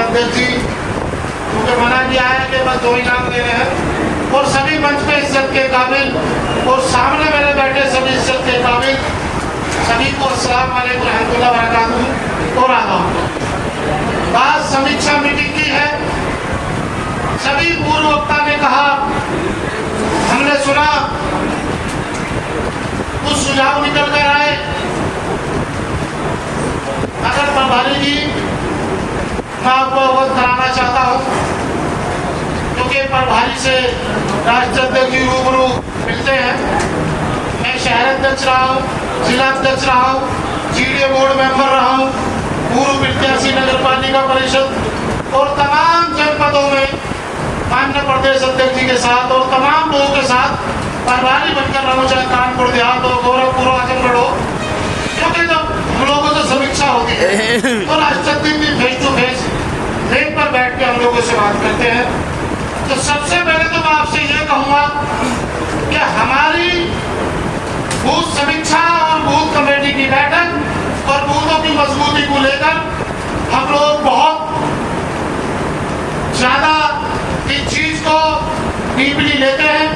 अध्यक्ष जी, क्योंकि मना किया है कि बस 2 इनाम दे रहे हैं और सभी मंच पे इज्जत के काबिल और सामने मेरे बैठे सभी इज्जत के काबिल सभी को अस्सलाम वालेकुम रहमतुल्लाह व बरकातहू और आदाब। बात समीक्षा मीटिंग की है। सभी पूर्व वक्ता ने कहा, हमने सुना, कुछ सुझाव निकल कर आए। अगर प्रभारी जी मैं आपको अवगत कराना चाहता हूँ, क्योंकि प्रभारी से राष्ट्रीय अध्यक्ष जी रूबरू मिलते हैं। मैं शहर अध्यक्ष रहा हूँ, जिला अध्यक्ष रहा हूँ, जीडीए बोर्ड मेंबर रहा हूँ, पूर्व प्रत्याशी नगर पालिका परिषद और तमाम जनपदों में माननीय प्रदेश अध्यक्ष जी के साथ और तमाम लोगों के साथ प्रभारी बनकर रहा हूँ, चाहे कानपुर देहात हो, गोरखपुर हो, आजमगढ़ हो। क्योंकि जब हम लोगों से समीक्षा होती है तो राष्ट्रीय दिन भी फेस टू फेस रेत पर बैठ के हम लोगों से बात करते हैं। तो सबसे पहले तो मैं आपसे ये कहूँगा कि हमारी बूथ समीक्षा और बूथ कमेटी की बैठक और बूथों की मजबूती को लेकर हम लोग बहुत ज्यादा इस चीज को डीपली लेते हैं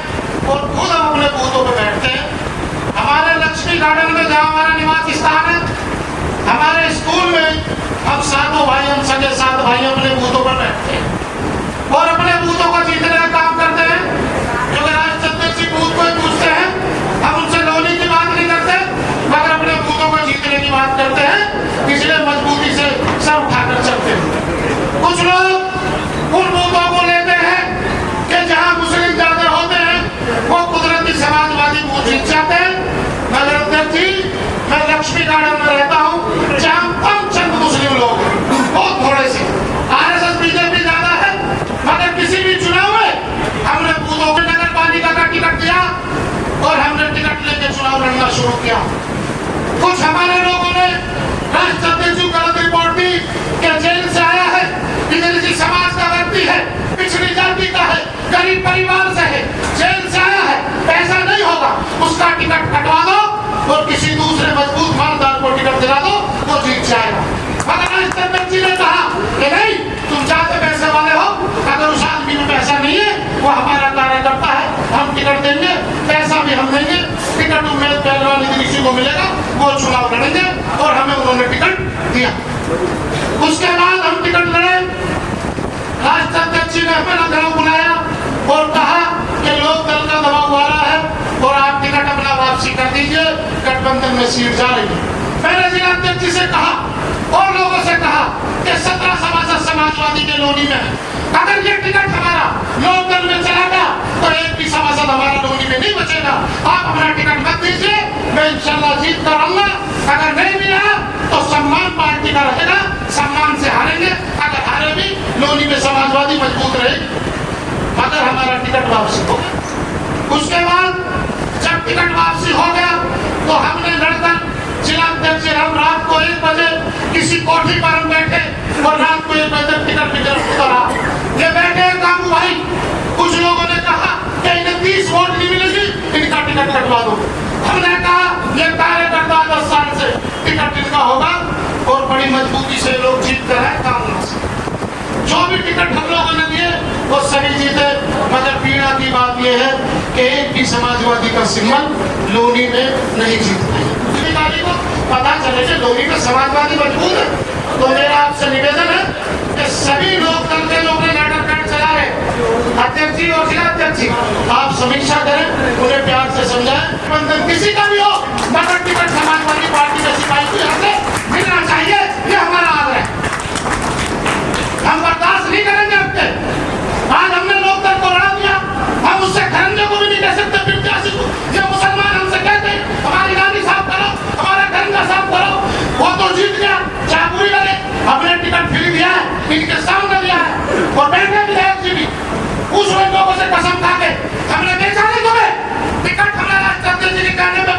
और खुद हम अपने बूथों पे बैठते हैं। हमारे लक्ष्मी गार्डन में जहाँ हमारा निवास स्थान है, हमारे स्कूल में हम सातों भाई, हम सगे 7 भाई अपने बूथों पर बैठते हैं और अपने बूथों को जीतने का काम करते हैं। क्योंकि राष्ट्रीय अध्यक्ष जी बूथ को ही पूछते हैं, हम उनसे लोनी की बात नहीं करते, मगर अपने बूथों को जीतने की बात करते हैं। इसलिए मजबूती से सर उठाकर चलते हैं। कुछ लोग उन बूथों को लेते हैं कि जहाँ मुस्लिम ज्यादा होते हैं, वो कुदरती समाजवादी बूथ जीत जाते हैं। मगर अध्यक्ष जी, मैं लक्ष्मी गार्डन में रहता हूँ, जहाँ कम चंद मुस्लिम लोग हैं, बहुत थोड़े से। आरएसएस बीजेपी ज्यादा है, मगर किसी भी चुनाव में हमने बूथों में नगर पालिका का टिकट दिया और हमने टिकट लेके चुनाव लड़ना शुरू किया। कुछ हमारे लोगों ने राष्ट्रीय अध्यक्ष जी गलत रिपोर्ट दी कि जेल से आया है, इधर समाज का व्यक्ति है, पिछड़ी जाति का है, गरीब परिवार से है, जेल से आया है, पैसा नहीं होगा, उसका टिकट कटवा दो और किसी दूसरे मजबूत मालदार को टिकट दिला दो, वो जीत जाएगा। मगर राष्ट्रीय अध्यक्ष जी ने कहा कि नहीं, तुम जाते पैसे वाले हो, अगर उस आदमी में पैसा नहीं है, वो हमारा कार्यकर्ता है, हम टिकट देंगे, पैसा भी हम देंगे, टिकट उम्मीद पहलवान किसी को मिलेगा, वो चुनाव लड़ेंगे और हमें उन्होंने टिकट दिया। उसके बाद हम टिकट लड़े, राष्ट्रीय अध्यक्ष जी ने हमें लखनऊ बुलाया और कहा कि लोकदल का दबाव आ रहा है और आप टिकट अपना वापसी कर दीजिए, गठबंधन में सीट जा रही है। मैंने जिला अध्यक्ष जी से कहा और लोगों से कहा कि 17 सभासद समाजवादी के लोनी में है, अगर ये टिकट हमारा लोकदल में चला गया तो एक भी सभासद हमारा लोनी में नहीं बचेगा, आप अपना टिकट मत दीजिए, मैं इंशाल्लाह जीत कर आऊंगा। अगर नहीं भी आया तो सम्मान पार्टी का रहेगा, सम्मान से हारेंगे, अगर हारे भी लोनी में समाजवादी मजबूत रहेगी। मगर हमारा टिकट वापसी हो गया। उसके बाद जब टिकट वापसी हो गया तो हमने लड़कर जिला अध्यक्ष हम रात को 1 बजे किसी कोठी पर हम बैठे और रात को 1 बजे टिकट लेकर उतरा। ये बैठे कामू भाई, कुछ लोगों ने कहा कि इन्हें 30 वोट नहीं मिलेगी, इनका टिकट कटवा दो। हमने कहा ये कार्यकर्ता 10 साल से टिकट इनका होगा और बड़ी मजबूती से लोग जीत कर है कांग्रेस। जो भी टिकट हम लोगों ने दिए वो सभी जीते। मगर पीड़ा की बात यह है कि एक भी समाजवादी का सिंबल लोनी में नहीं जीतते हैं। को पता चले कि लोनी में समाजवादी मजबूत है, तो मेरा आपसे निवेदन है कि सभी लोकदल के लोग लेटर पैड चला रहे, अध्यक्ष जी और जिला अध्यक्ष जी, आप समीक्षा करें, उन्हें प्यार से समझाएं। बंधन किसी का भी हो, मगर टिकट समाजवादी पार्टी के सिपाही को यहाँ से मिलना चाहिए, ये हमारा आग्रह है। हम बर्दाश्त नहीं करेंगे आपके। आज हमने लोकदल को लड़ा दिया, हम उससे खरंजे को भी नहीं कह सकते प्रत्याशी को। ये मुसलमान हमसे कहते हैं हमारी गाड़ी साफ करो, हमारा खरंजा साफ करो, वो तो जीत गया, चाहे बुरी लगे, हमने टिकट फ्री दिया है, इनके सामने दिया है और बैठे विधायक जी भी उस लोगों से कसम खा के हमने बेचा नहीं तुम्हें टिकट, हमारा राष्ट्रीय अध्यक्ष जी के कहने पे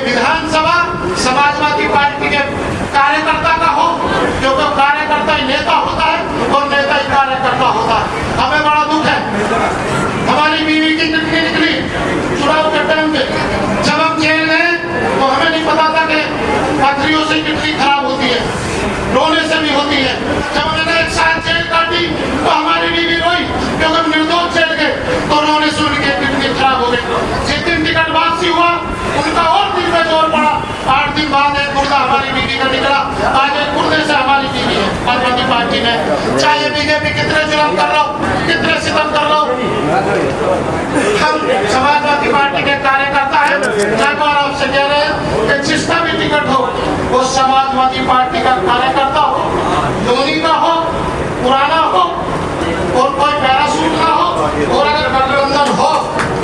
विधानसभा समाजवादी पार्टी के कार्यकर्ता का हो, क्योंकि कार्यकर्ता ही नेता होता है और नेता ही कार्यकर्ता होता है। हमें बड़ा दुख है, हमारी बीवी की किडनी निकली चुनाव के टाइम पे। जब हम जेल गए तो हमें नहीं पता था कि पथरियों से किडनी खराब होती है, रोने से भी होती है। जब मैंने एक साल जेल काटी तो हमारी बीवी रोई, क्योंकि हम निर्दोष जेल गए तो रोने से उनकी किडनी खराब हो गई। जिस दिन टिकट वापसी हुआ उनका और दिल में जोर पड़ा। 8 दिन बाद एक गुर्दा हमारी बीवी का निकला। आज एक गुर्दे से हमारी बीवी है समाजवादी पार्टी में। चाहे बीजेपी कितने जुल्म कर रहा हो, कितने सितम कर रहा हो, हम समाजवादी पार्टी के कार्यकर्ता हैं। एक बार आपसे कह रहे हैं कि जिसका भी टिकट हो वो समाजवादी पार्टी का कार्यकर्ता हो, धोनी का हो, पुराना हो और कोई पैरासूट ना हो। और अगर गठबंधन हो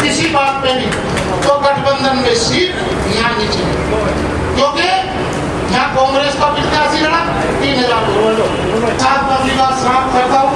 किसी बात पे भी तो गठबंधन में सीट यहाँ नहीं चाहिए, क्योंकि यहाँ कांग्रेस का प्रत्याशी लड़ा 3000 सात बात समाप्त करता हूँ।